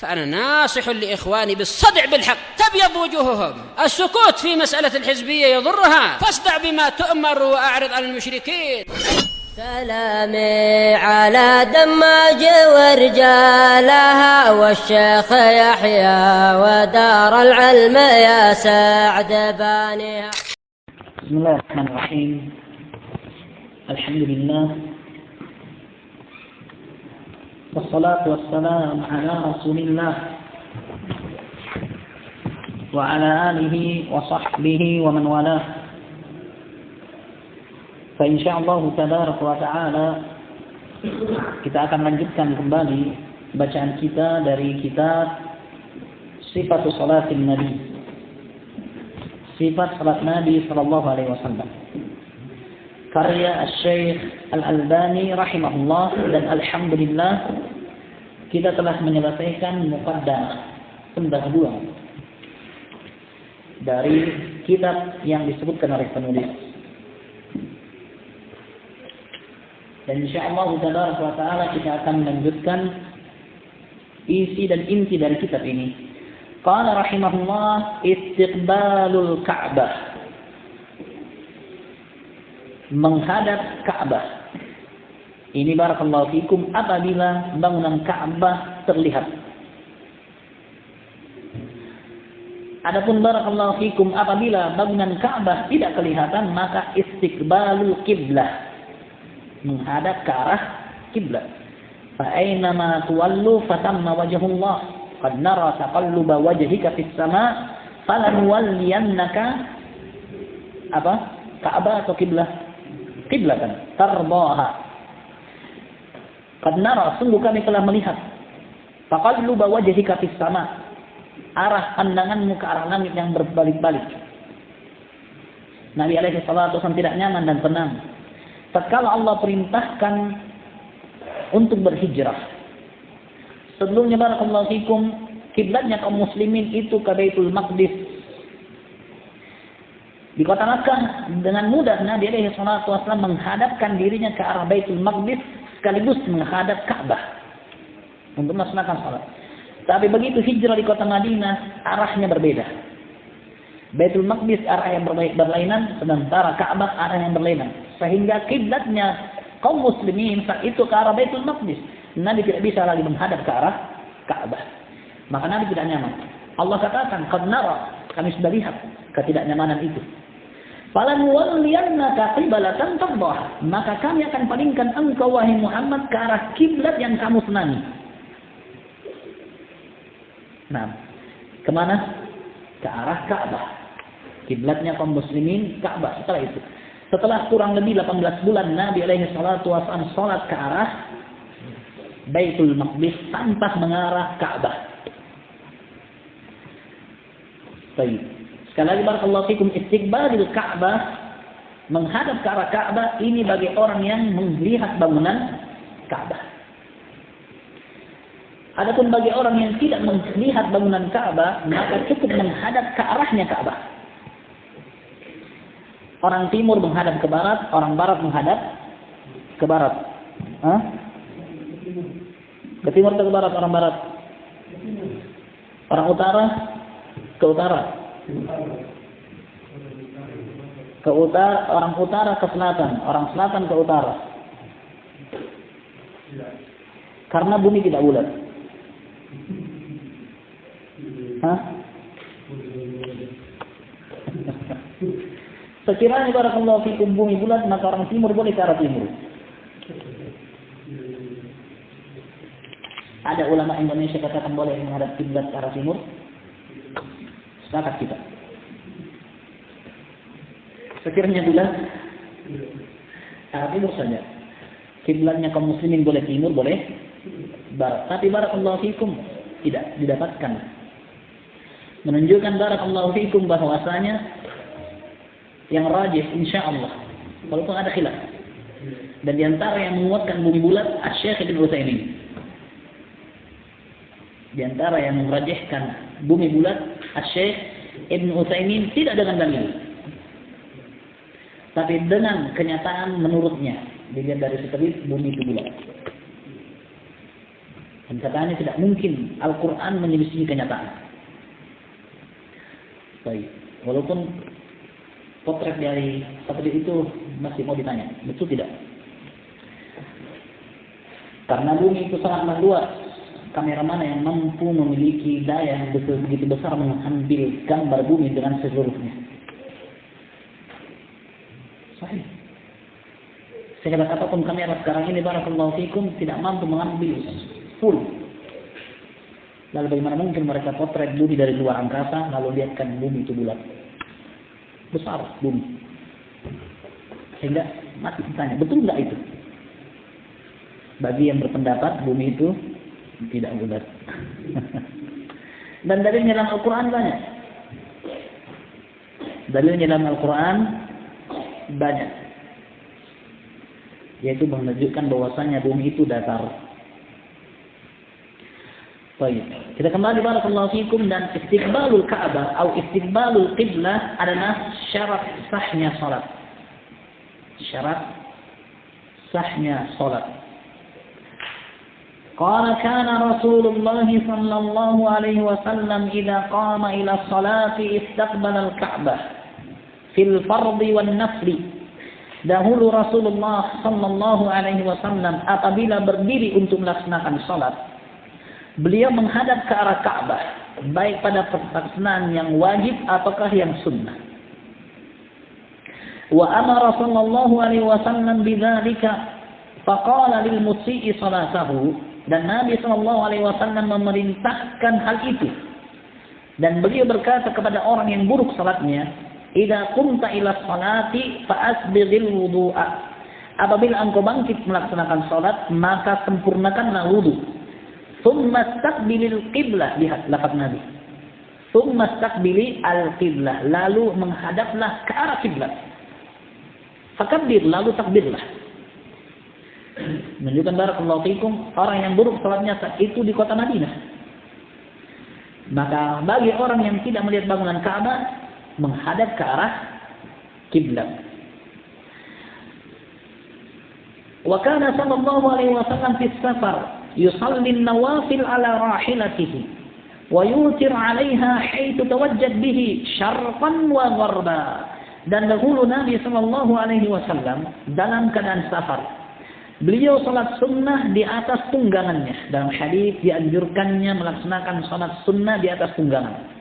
فأنا ناصح لإخواني بالصدع بالحق تبيض وجوههم. السكوت في مسألة الحزبية يضرها، فاصدع بما تؤمر وأعرض عن المشركين. سلامي على دماج ورجالها والشيخ يحيى ودار العلم يا سعد بانيها. بسم الله الرحمن الرحيم. الحمد لله والصلاة والسلام على رسول الله وعلى آله وصحبه ومن والاه. Insyaallah tabaraka wa ta'ala kita akan lanjutkan kembali bacaan kita dari kitab Sifatu Salatin Nabi, Sifat Salat Nabi sallallahu alaihi wasallam, karya Syekh Al-Albani rahimahullah. Dan alhamdulillah kita telah menyelesaikan muqaddamah pendahuluan dari kitab yang disebutkan oleh penulis. Dan insyaallah taala kita akan melanjutkan isi dan inti dari kitab ini. Qala rahimahullah, istiqbalul Ka'bah, menghadap Ka'bah. Ini barakallahu fikum apabila bangunan Ka'bah terlihat. Adapun barakallahu fikum apabila bangunan Ka'bah tidak kelihatan, maka istiqbalul qiblah, menghadap ke arah kiblat. Fa aynama tuwallu fatamma wajhullah. Qad nara taqalluba wajhika fis sama' falanuwalliyannaka Ka'bah atau kiblah? Kiblatan tardaha. Qad nara, sungguh kami telah melihat, taqalluba wajhika fis sama', arah pandanganmu ke arah langit yang berbalik-balik. Nabi alaihi salatu wasallam tidak nyaman dan tenang tatkala Allah perintahkan untuk berhijrah. Sebelumnya barakallahu fikum, kiblatnya kaum muslimin itu ke Baitul Maqdis. Di kota Makkah dengan mudah Nabi alaihi salatu wasallam menghadapkan dirinya ke arah Baitul Maqdis sekaligus menghadap Ka'bah untuk melaksanakan salat. Tapi begitu hijrah di kota Madinah, arahnya berbeda. Baitul Maqdis arah yang berlainan, sementara Ka'bah arah yang berlainan. Sehingga kiblatnya kaum muslimin saat itu ke arah Baitul Maqdis. Nabi tidak bisa lagi menghadap ke arah Ka'bah. Maka Nabi tidak nyaman. Allah katakan, qad nara, kami sudah lihat ketidaknyamanan itu. Falanuwalliyannaka qiblatan tardaha, maka kami akan palingkan engkau wahai Muhammad ke arah kiblat yang kamu senangi. Nah, kemana? Ke arah Ka'bah. Kiblatnya kaum muslimin Ka'bah. Setelah kurang lebih 18 bulan Nabi alaihi salatu wasallam salat ke arah Baitul Maqdis tanpa mengarah Ka'bah. Baik. Sekali lagi barakallahu fikum, istiqbalul Ka'bah, menghadap ke arah Ka'bah, ini bagi orang yang melihat bangunan Ka'bah. Adapun bagi orang yang tidak melihat bangunan Ka'bah, maka cukup menghadap ke arahnya Ka'bah. Orang timur menghadap ke barat, orang barat menghadap ke barat. Ke timur atau ke barat orang barat? Orang utara ke utara. Ke utara, orang utara ke selatan, orang selatan ke utara. Karena bumi tidak bulat. Sekiranya barakallahu fikum bumi bulat, maka orang timur boleh ke arah timur. Ada ulama Indonesia katakan boleh menghadap kiblat ke arah timur. Sepakat kita. Sekiranya bulat, arah timur saja. Kiblatnya kaum muslimin boleh timur, boleh barat. Tapi barakallahu fikum tidak didapatkan. Menunjukkan barakallahu fikum bahwasanya yang rajih insyaallah, walaupun ada khilaf. Dan diantara yang menguatkan bumi bulat Syekh Ibn Utsaimin. Diantara yang merajihkan bumi bulat Syekh Ibn Utsaimin tidak dengan dalil, tapi dengan kenyataan menurutnya. Dilihat dari satelit bumi itu bulat. Katanya tidak mungkin Al-Quran menyelisih kenyataan. Baik, walaupun potret dari satelit itu masih mau ditanya, betul tidak? Karena bumi itu sangat luas. Kamera mana yang mampu memiliki daya yang begitu besar mengambil gambar bumi dengan seluruhnya? Sahih. Sehebat apapun kamera sekarang ini, barakallahu fikum, tidak mampu mengambil full. Lalu bagaimana mungkin mereka potret bumi dari luar angkasa, lalu lihatkan bumi itu bulat, besar bumi, sehingga mati ditanya, betul nggak itu? Bagi yang berpendapat bumi itu tidak bulat. Dan dalilnya dalam Al-Quran banyak. Dalilnya dalam Al-Quran banyak, yaitu menunjukkan bahwasanya bumi itu datar. Baik, kita kembali barakallahu fikum, dan istiqbalul Ka'bah atau istiqbalul qiblah adalah syarat sahnya salat. Syarat sahnya salat. Qala kana Rasulullah sallallahu alaihi wasallam idza qama ila salati istaqbala al-Ka'bah fil fardhi wan nafli. Dahulu Rasulullah sallallahu alaihi wasallam apabila berdiri untuk melaksanakan salat, beliau menghadap ke arah Ka'bah, baik pada pelaksanaan yang wajib ataukah yang sunnah. Wa amara sallallahu alaihi wasallam bidzalika faqala lil musii salatahu, dan Nabi sallallahu alaihi wasallam memerintahkan hal itu. Dan beliau berkata kepada orang yang buruk salatnya, "Idza qumta ila salati fa asbighil wudu'a." Apabila engkau bangkit melaksanakan salat, maka sempurnakanlah wudu. Thumma istaqbilil qiblah, lihat lafaz Nabi. Thumma istaqbili al-qiblah, lalu menghadaplah ke arah kiblat. Fakabbir, lalu takbirlah. Menunjukkan barakallahu fikum, orang yang buruk salatnya saat itu di kota Madinah. Maka bagi orang yang tidak melihat bangunan Ka'bah, menghadap ke arah kiblat. Wa kana sallallahu alaihi wasallam fi safar yusalli an-nawafil ala rahilatihi wa yutir 'alaiha haitsu tawajjad bihi syarqan wa gharba. Dan dahulu Nabi sallallahu alaihi wasallam dalam keadaan safar, beliau salat sunnah di atas tunggangannya. Dalam hadis dianjurkannya melaksanakan salat sunnah di atas tunggangan.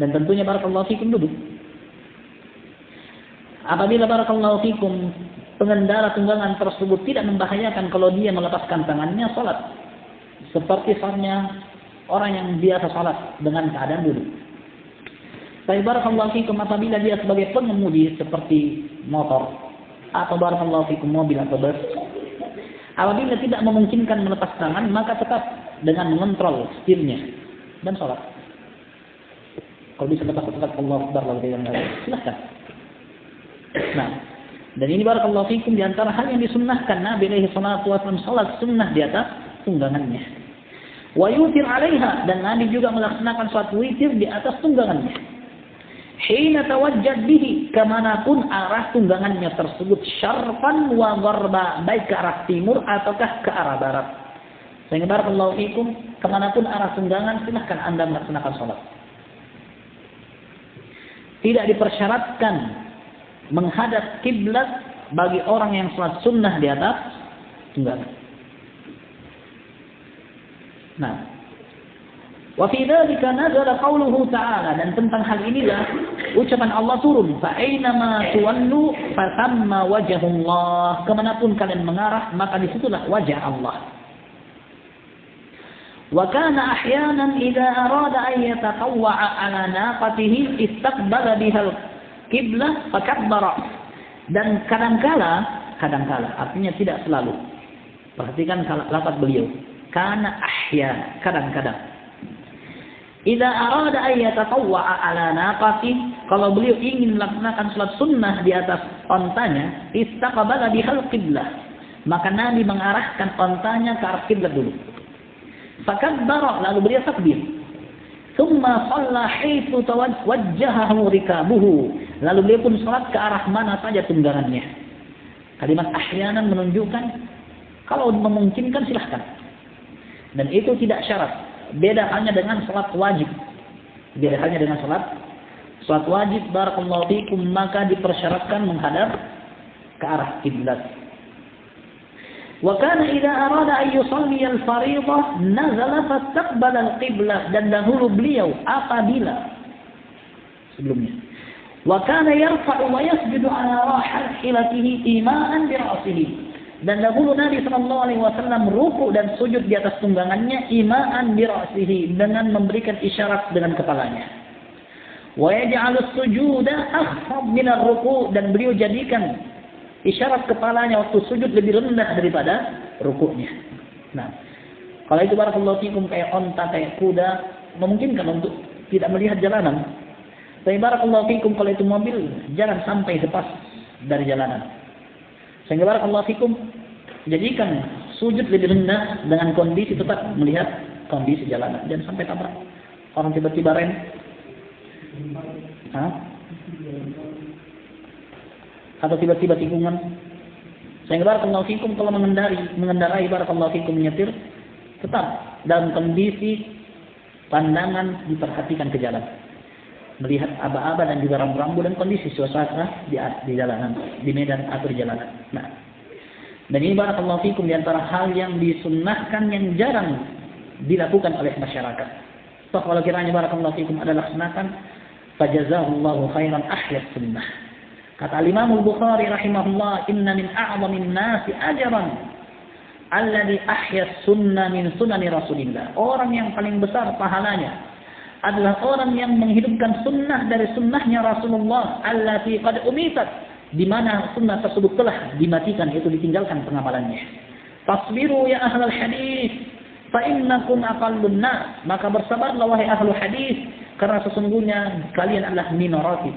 Dan tentunya barakallahu fikum duduk. Apabila barakallahu fikum pengendara tunggangan tersebut tidak membahayakan kalau dia melepaskan tangannya, salat seperti salatnya orang yang biasa salat dengan keadaan duduk. Tapi barakallahu fikum apabila dia sebagai pengemudi seperti motor atau barakallahu fikum mobil atau bus, apabila tidak memungkinkan melepas tangan, maka tetap dengan mengontrol setirnya dan salat. Kalau bisa lepas Allah Akbar, silahkan. Nah, dan ini barakallahu fikum di antara hal yang disunnahkan Nabi alaihi salatu wasallam, salat sunnah di atas tunggangannya. Wa yutir 'alaiha, dan Nabi juga melaksanakan salat witir di atas tunggangannya. Hina tawajjad bihi, kemanapun arah tunggangannya tersebut, syarqan wa gharba, baik ke arah timur ataukah ke arah barat. Sehingga barakallahu fikum, kemanapun arah tunggangan silahkan Anda melaksanakan salat. Tidak dipersyaratkan menghadap kiblat bagi orang yang salat sunnah di atas tunggangan. Nah, wa fi dzalika nazala qauluhu ta'ala, dan tentang hal inilah ucapan Allah turun, fa aina ma tuwallu fa thamma wajhullah, kemanapun kalian mengarah maka disitulah wajah Allah. Wa kana ahyanan idza arada an yatatawwa'a ala naqatihi istaqbala bihal qiblah fakabbara. Dan kadangkala artinya tidak selalu. Perhatikan lafaz beliau, kana ahyan, kadang-kadang. Idza arada an yatatawwa'a ala naqatihi, kalau beliau ingin melaksanakan salat sunnah di atas ontanya, istaqbala bihal qiblah, maka Nabi mengarahkan ontanya ke arah kiblat dulu. Fakabbara, lalu beliau takbir. Tsumma shalla haitsu tawajjahahu rikabuhu, lalu beliau pun salat ke arah mana saja tunggangannya. Kalimat ahyanan menunjukkan kalau memungkinkan silahkan. Dan itu tidak syarat. Beda hanya dengan salat wajib. Beda hanya dengan salat wajib barakallahu fikum, maka dipersyaratkan menghadap ke arah kiblat. Wa kana idza arada an yusalli al-fariidhah nazala fastaqbala al-qiblah, dan dahulu beliau apabila sebelumnya wa kana yarfa'u wa yasjudu ala rahilatihi ima'an bi ra'sihi, dan dahulu Nabi sallallahu alaihi wasallam ruku dan sujud di atas tunggangannya ima'an bi ra'sihi, dengan memberikan isyarat dengan kepalanya. Wa yaj'alu as-sujuda akhfad min ar-ruku', dan beliau jadikan isyarat kepalanya waktu sujud lebih rendah daripada rukuknya. Nah, kalau itu barakallahu fikum kayak onta, kayak kuda, memungkinkan untuk tidak melihat jalanan. Tapi barakallahu fikum kalau itu mobil, jangan sampai lepas dari jalanan. Sehingga barakallahu fikum, jadikan sujud lebih rendah dengan kondisi tetap melihat kondisi jalanan. Jangan sampai tabrak. Orang tiba-tiba rem. Atau tiba-tiba tikungan. Sehingga barakallahu fikum kalau mengendarai barakallahu fikum menyetir, tetap dalam kondisi pandangan diperhatikan ke jalan. Melihat aba-aba dan juga rambu-rambu dan kondisi suasana di jalanan, di medan atau di jalanan. Nah, dan ini barakallahu fikum di antara hal yang disunnahkan yang jarang dilakukan oleh masyarakat. Toh kalau kiranya barakallahu fikum ada laksanakan, fajazahullahu khairan ahyas sunnah. Kata Imam Al-Bukhari rahimahullah, inna min a'zamin nasi ajran alladhi ahyas sunnah min sunani Rasulillah. Orang yang paling besar pahalanya adalah orang yang menghidupkan sunnah dari sunnahnya Rasulullah allati qad umitat, di mana sunnah tersebut telah dimatikan, itu ditinggalkan pengamalannya. Tasbiru ya ahlul hadis fa innakum aqallun nas, maka bersabarlah wahai ahlul hadis, karena sesungguhnya kalian adalah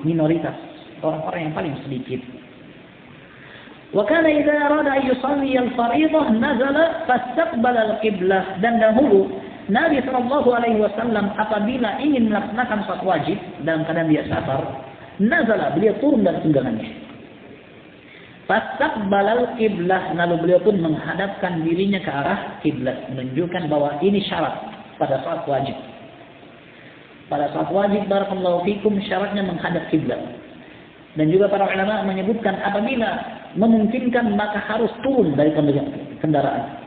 minoritas, orang-orang yang paling sedikit. Wa kana idza arada an yusalli al-fariidah nazala fastaqbala al-qiblah, dan dahulu Nabi SAW apabila ingin melaksanakan salat wajib dalam keadaan dia safar, nazala, beliau turun dari tunggangannya. Fastaqbalal qiblah, lalu beliau pun menghadapkan dirinya ke arah kiblat, menunjukkan bahwa ini syarat pada salat wajib. Pada salat wajib barakallahu fikum syaratnya menghadap kiblat. Dan juga para ulama menyebutkan apabila memungkinkan maka harus turun dari kendaraan.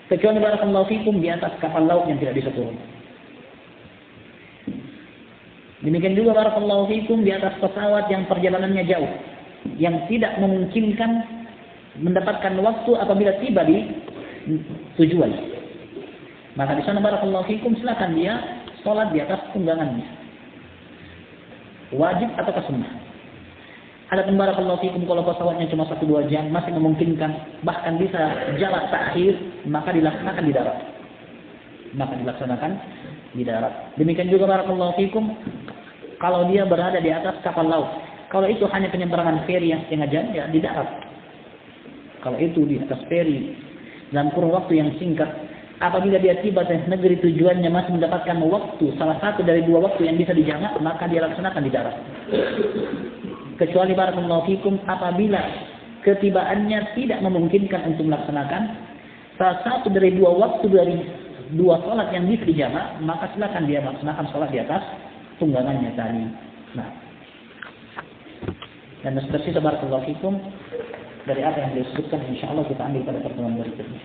Kecuali barakallahu fikum di atas kapal laut yang tidak bisa turun. Demikian juga barakallahu fikum di atas pesawat yang perjalanannya jauh, yang tidak memungkinkan mendapatkan waktu apabila tiba di tujuan. Maka di sana barakallahu fikum silakan dia sholat di atas tunggangannya. Wajib atau sunnah. Adapun barakallahu fikum kalau pesawatnya cuma 1-2 jam masih memungkinkan, bahkan bisa jalan takhir, maka dilaksanakan di darat. Demikian juga barakallahu fikum kalau dia berada di atas kapal laut. Kalau itu hanya penyeberangan feri yang setengah jam, ya di darat. Kalau itu di atas feri dalam kurun waktu yang singkat, apabila dia tiba di negeri tujuannya masih mendapatkan waktu salah satu dari 2 waktu yang bisa dijamak, maka dia laksanakan di darat. Kecuali barakallahu fikum apabila ketibaannya tidak memungkinkan untuk melaksanakan salah satu dari 2 waktu dari 2 salat yang bisa dijamak, maka silakan dia melaksanakan salat di atas tunggangannya tadi. Nah, dan seterusnya barakallahu fikum dari apa yang disebutkan, insyaallah kita ambil pada pertemuan berikutnya.